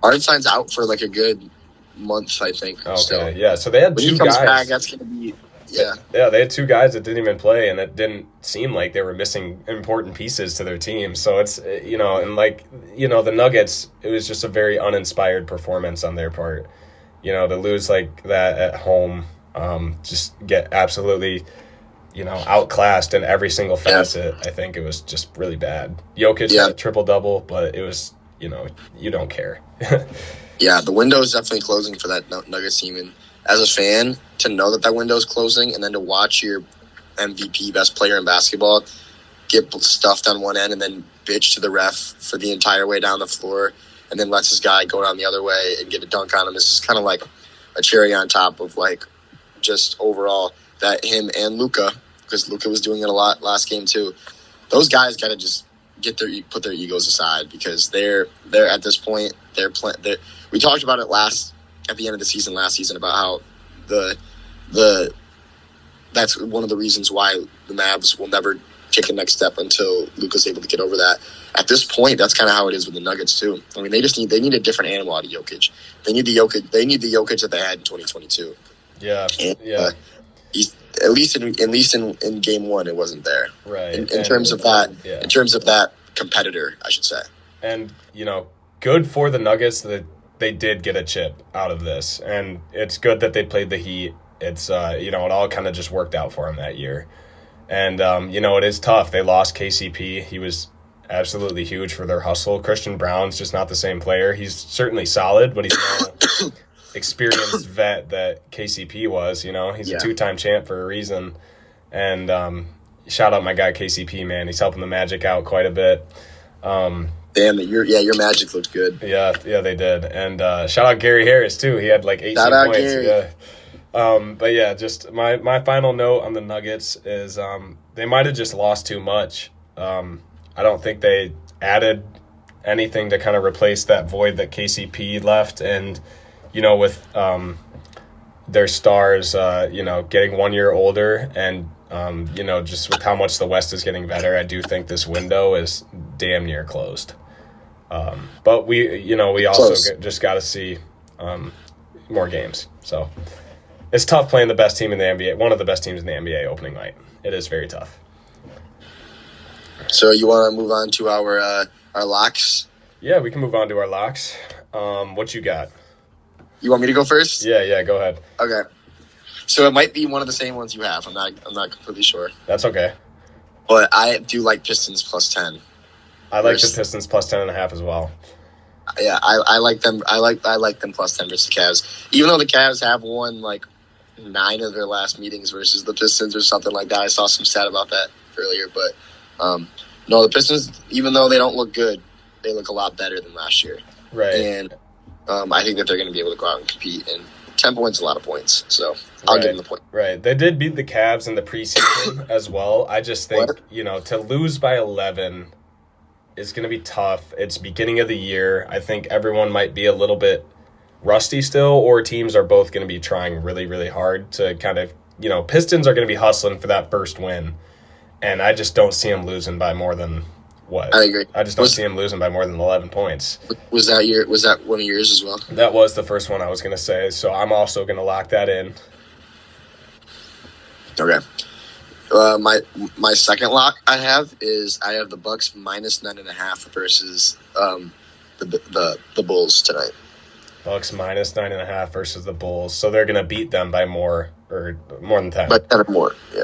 Hartenstein's out for like a good month, I think. Okay, still. Yeah. So they had when two he comes guys. back, that's going to be – yeah. Yeah, they had two guys that didn't even play, and it didn't seem like they were missing important pieces to their team. So it's, the Nuggets, it was just a very uninspired performance on their part. To lose like that at home, just get absolutely, outclassed in every single facet. I think it was just really bad. Jokic had a triple-double, but it was, you don't care. Yeah, the window is definitely closing for that Nuggets team, and as a fan, to know that window is closing and then to watch your MVP, best player in basketball, get stuffed on one end and then bitch to the ref for the entire way down the floor and then lets this guy go down the other way and get a dunk on him is just kind of like a cherry on top of like just overall that him and Luka, because Luka was doing it a lot last game too. Those guys got to just put their egos aside because they're at this point we talked about it at the end of the season last season about how that's one of the reasons why the Mavs will never take the next step until Luka's able to get over that. At this point, that's kind of how it is with the Nuggets too. I mean, they need a different animal out of Jokic. They need the Jokic that they had in 2022. Yeah, and, yeah. At least in game one, it wasn't there. Right. In terms of that competitor, I should say. And good for the Nuggets that they did get a chip out of this, and it's good that they played the Heat. It's it all kind of just worked out for them that year. And it is tough. They lost KCP. He was absolutely huge for their hustle. Christian Brown's just not the same player. He's certainly solid, but he's no experienced vet that KCP was. He's a two-time champ for a reason. And shout out my guy KCP, man. He's helping the Magic out quite a bit. Damn, your Magic looked good. Yeah, they did. And shout out Gary Harris too. He had like 18 points. Gary. Yeah. But yeah, just my final note on the Nuggets is they might have just lost too much. I don't think they added anything to kind of replace that void that KCP left, and with their stars, getting 1 year older, and just with how much the West is getting better, I do think this window is damn near closed. But we also just got to see more games. So it's tough playing the best team in the NBA, one of the best teams in the NBA opening night. It is very tough. So you want to move on to our locks? Yeah, we can move on to our locks. What you got? You want me to go first? Yeah, go ahead. Okay. So it might be one of the same ones you have. I'm not completely sure. That's okay. But I do like Pistons plus 10. I like the Pistons plus 10.5 as well. Yeah, I like them. I like them plus 10 versus the Cavs. Even though the Cavs have won like 9 of their last meetings versus the Pistons or something like that. I saw some stat about that earlier. But no, the Pistons, even though they don't look good, they look a lot better than last year. Right. And I think that they're going to be able to go out and compete. And 10 points is a lot of points. So I'll give them the point. Right. They did beat the Cavs in the preseason as well. I just think, to lose by 11 is going to be tough. It's beginning of the year. I think everyone might be a little bit rusty still, or teams are both going to be trying really, really hard to kind of, Pistons are going to be hustling for that first win. And I just don't see them losing by more than what? I agree. I just don't see them losing by more than 11 points. Was that one of yours as well? That was the first one I was going to say. So I'm also going to lock that in. Okay. My second lock I have the Bucks minus 9.5 versus the Bulls tonight. Bucks minus 9.5 versus the Bulls. So they're going to beat them by more than 10. By 10 or more, yeah.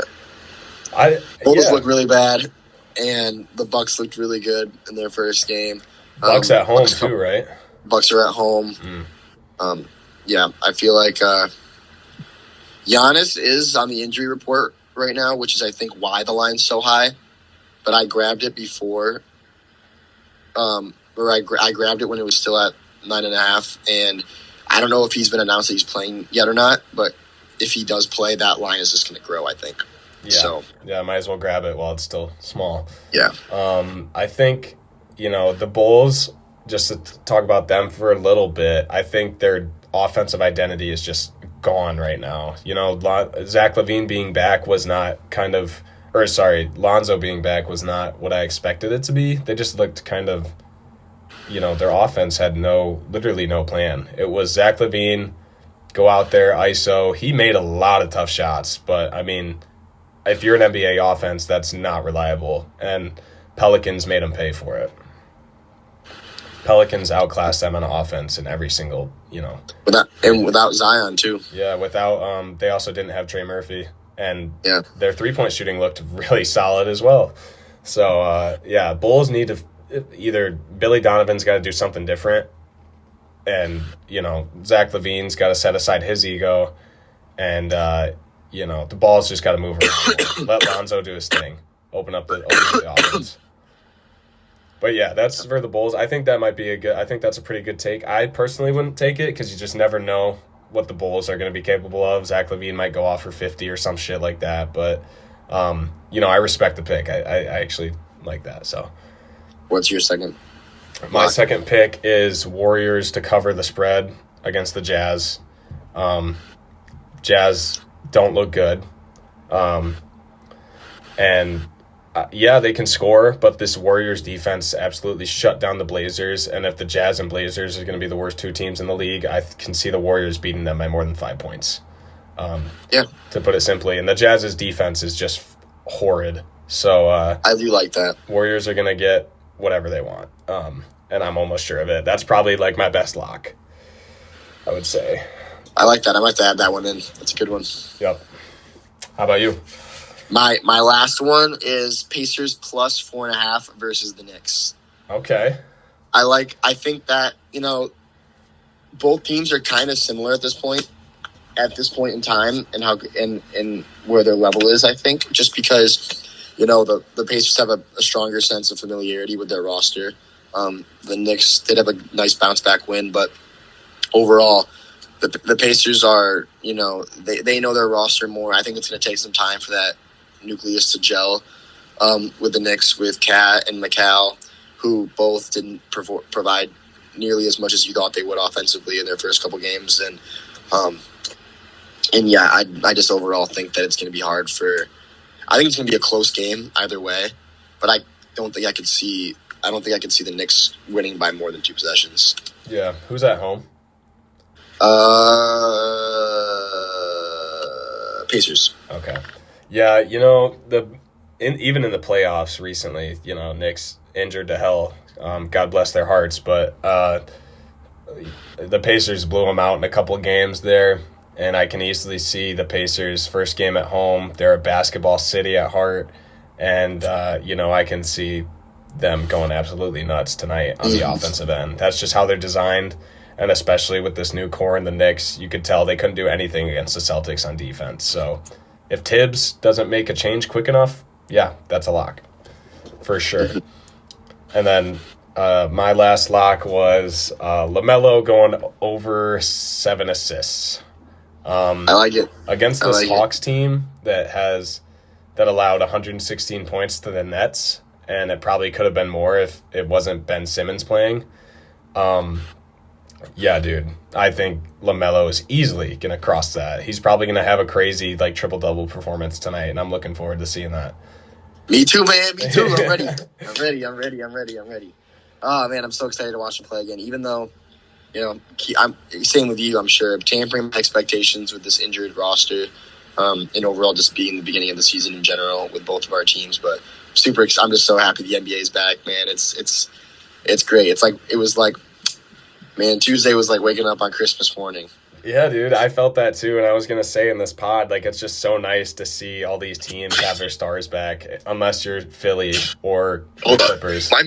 Bulls look really bad, and the Bucks looked really good in their first game. Bucks at home too, right? Bucks are at home. Yeah, I feel like Giannis is on the injury report right now, which is I think why the line's so high. But I grabbed it before, or I grabbed it when it was still at 9.5, and I don't know if he's been announced that he's playing yet or not. But if he does play, that line is just going to grow, I think. Yeah, might as well grab it while it's still small. Yeah. I think, the Bulls, just to talk about them for a little bit, I think their offensive identity is just gone right now. Zach LaVine being back was not Lonzo being back was not what I expected it to be. They just looked kind of, their offense had literally no plan. It was Zach LaVine, go out there, ISO. He made a lot of tough shots, but I mean, if you're an NBA offense, that's not reliable. And Pelicans made them pay for it. Pelicans outclassed them on offense in every single, without Zion too. Yeah, without they also didn't have Trey Murphy, and yeah, their 3-point shooting looked really solid as well. So Bulls need to either Billy Donovan's got to do something different, and Zach LaVine's got to set aside his ego, and the ball's just got to move around. Let Lonzo do his thing. Open up the offense. But yeah, that's for the Bulls. I think that might be I think that's a pretty good take. I personally wouldn't take it because you just never know what the Bulls are going to be capable of. Zach LaVine might go off for 50 or some shit like that. But, I respect the pick. I actually like that. So, what's your second? My second pick is Warriors to cover the spread against the Jazz. Jazz don't look good. They can score, but this Warriors defense absolutely shut down the Blazers. And if the Jazz and Blazers are going to be the worst two teams in the league, I can see the Warriors beating them by more than 5 points. To put it simply. And the Jazz's defense is just horrid. So I do like that. Warriors are going to get whatever they want. And I'm almost sure of it. That's probably like my best lock. I would say. I like that. I might have to add that one in. That's a good one. Yep. How about you? My last one is Pacers plus 4.5 versus the Knicks. Okay. I think that, both teams are kind of similar at this point in time, and how and where their level is, I think, just because, the Pacers have a stronger sense of familiarity with their roster. The Knicks did have a nice bounce back win, but overall, the Pacers are, they know their roster more. I think it's going to take some time for that nucleus to gel with the Knicks, with Cat and McCall, who both didn't provide nearly as much as you thought they would offensively in their first couple games. And yeah, I just overall think that it's going to be hard I think it's going to be a close game either way, but I don't think I could see the Knicks winning by more than 2 possessions. Yeah. Who's at home? Pacers. Okay. Yeah, even in the playoffs recently, Knicks injured to hell. God bless their hearts, but the Pacers blew them out in a couple of games there, and I can easily see the Pacers' first game at home. They're a basketball city at heart, and I can see them going absolutely nuts tonight on the offensive end. That's just how they're designed, and especially with this new core in the Knicks, you could tell they couldn't do anything against the Celtics on defense. So if Tibbs doesn't make a change quick enough, yeah, that's a lock for sure. And then my last lock was LaMelo going over 7 assists. I like it. Against this Hawks team that allowed 116 points to the Nets, and it probably could have been more if it wasn't Ben Simmons playing. Yeah, dude, I think LaMelo is easily going to cross that. He's probably going to have a crazy triple-double performance tonight, and I'm looking forward to seeing that. Me too, man. Me too. I'm ready. I'm ready. Oh, man, I'm so excited to watch him play again, even though, I'm same with you, I'm sure. Tampering my expectations with this injured roster and overall just being the beginning of the season in general with both of our teams. But I'm just so happy the NBA is back, man. It's great. Man, Tuesday was like waking up on Christmas morning. Yeah, dude, I felt that too, and I was going to say in this pod, it's just so nice to see all these teams have their stars back, unless you're Philly or Clippers. My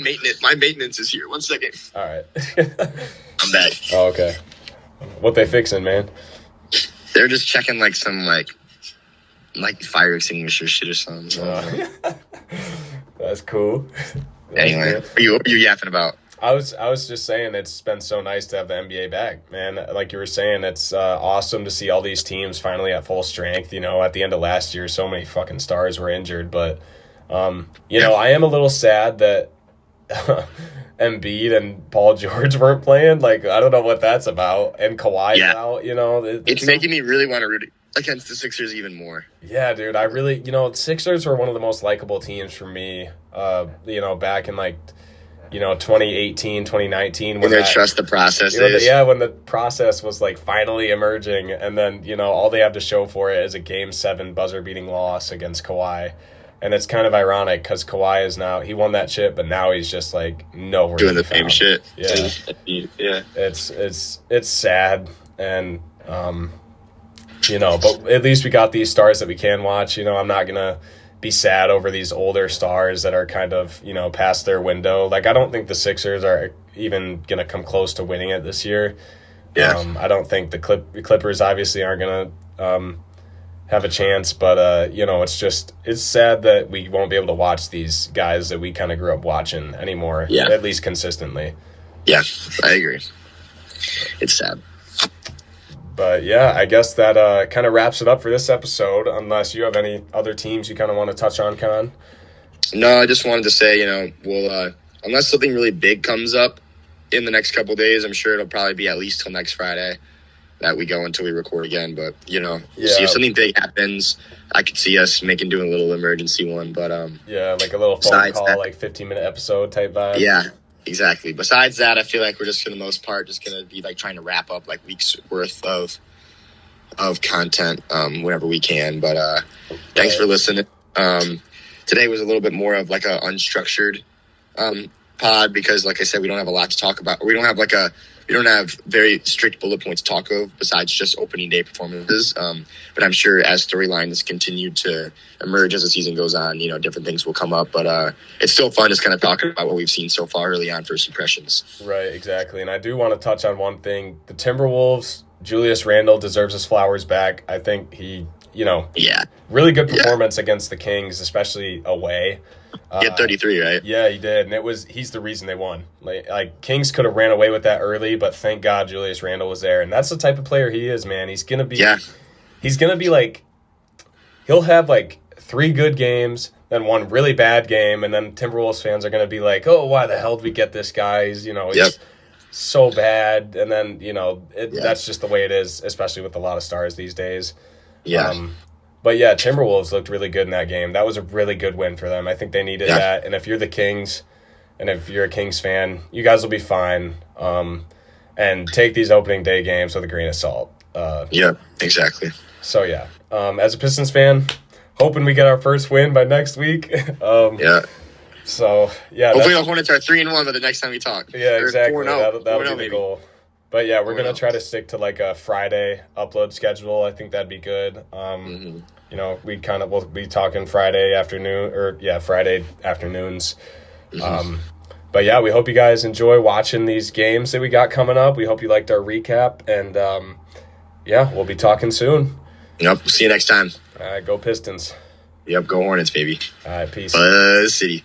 maintenance is here. 1 second. All right. I'm back. Oh, okay. What they fixing, man? They're just checking some fire extinguisher shit or something. That's cool. Anyway, what are you yapping about? I was just saying it's been so nice to have the NBA back, man. Like you were saying, it's awesome to see all these teams finally at full strength. At the end of last year, so many fucking stars were injured. But, I am a little sad that Embiid and Paul George weren't playing. I don't know what that's about. And Kawhi's out, It's making me really want to root against the Sixers even more. Yeah, dude. I really, Sixers were one of the most likable teams for me, back in 2018, 2019. When they trust the process is. When the process was finally emerging, and then, all they have to show for it is a Game 7 buzzer-beating loss against Kawhi. And it's kind of ironic because Kawhi is now, he won that chip, but now he's just nowhere doing the same shit. Yeah. Yeah. It's sad, and, but at least we got these stars that we can watch. I'm not going to be sad over these older stars that are kind of, past their window. I don't think the Sixers are even going to come close to winning it this year. Yeah. I don't think the Clippers obviously aren't going to have a chance, but, it's sad that we won't be able to watch these guys that we kind of grew up watching anymore, at least consistently. Yeah, I agree. It's sad. But yeah, I guess that kind of wraps it up for this episode, unless you have any other teams you kind of want to touch on, Con. No, I just wanted to say, we'll unless something really big comes up in the next couple of days, I'm sure it'll probably be at least till next Friday that we go until we record again. But, see if something big happens, I could see us doing a little emergency one. But a little phone call, 15-minute episode type vibe. Yeah. Exactly. Besides that, I feel like we're just for the most part just gonna be trying to wrap up weeks worth of content whenever we can. But thanks for listening. Today was a little bit more of a unstructured pod because, like I said, we don't have a lot to talk about. We don't have very strict bullet points to talk of besides just opening day performances. But I'm sure as storylines continue to emerge as the season goes on, different things will come up. But it's still fun just kind of talking about what we've seen so far early on, first impressions. Right, exactly. And I do want to touch on one thing. The Timberwolves, Julius Randle deserves his flowers back. I think he, really good performance against the Kings, especially away. He had 33, right? Yeah, he did, and he's the reason they won. Like Kings could have ran away with that early, but thank God Julius Randle was there, and that's the type of player he is, man. He's gonna be like, he'll have like 3 good games, then 1 really bad game, and then Timberwolves fans are gonna be like, oh, why the hell did we get this guy? He's so bad, and then that's just the way it is, especially with a lot of stars these days. Yeah. But yeah, Timberwolves looked really good in that game. That was a really good win for them. I think they needed that. And if you're the Kings, and if you're a Kings fan, you guys will be fine. And take these opening day games with a grain of salt. Yeah, exactly. So yeah, as a Pistons fan, hoping we get our first win by next week. Yeah. So yeah, hopefully the Hornets are 3-1 by the next time we talk. Yeah, exactly. That'll be the maybe. goal. But yeah, we're gonna try to stick to like a Friday upload schedule. I think that'd be good. We'll be talking Friday afternoons. But yeah, we hope you guys enjoy watching these games that we got coming up. We hope you liked our recap, and we'll be talking soon. Yep. See you next time. All right, go Pistons. Yep. Go Hornets, baby. All right, peace. Buzz City.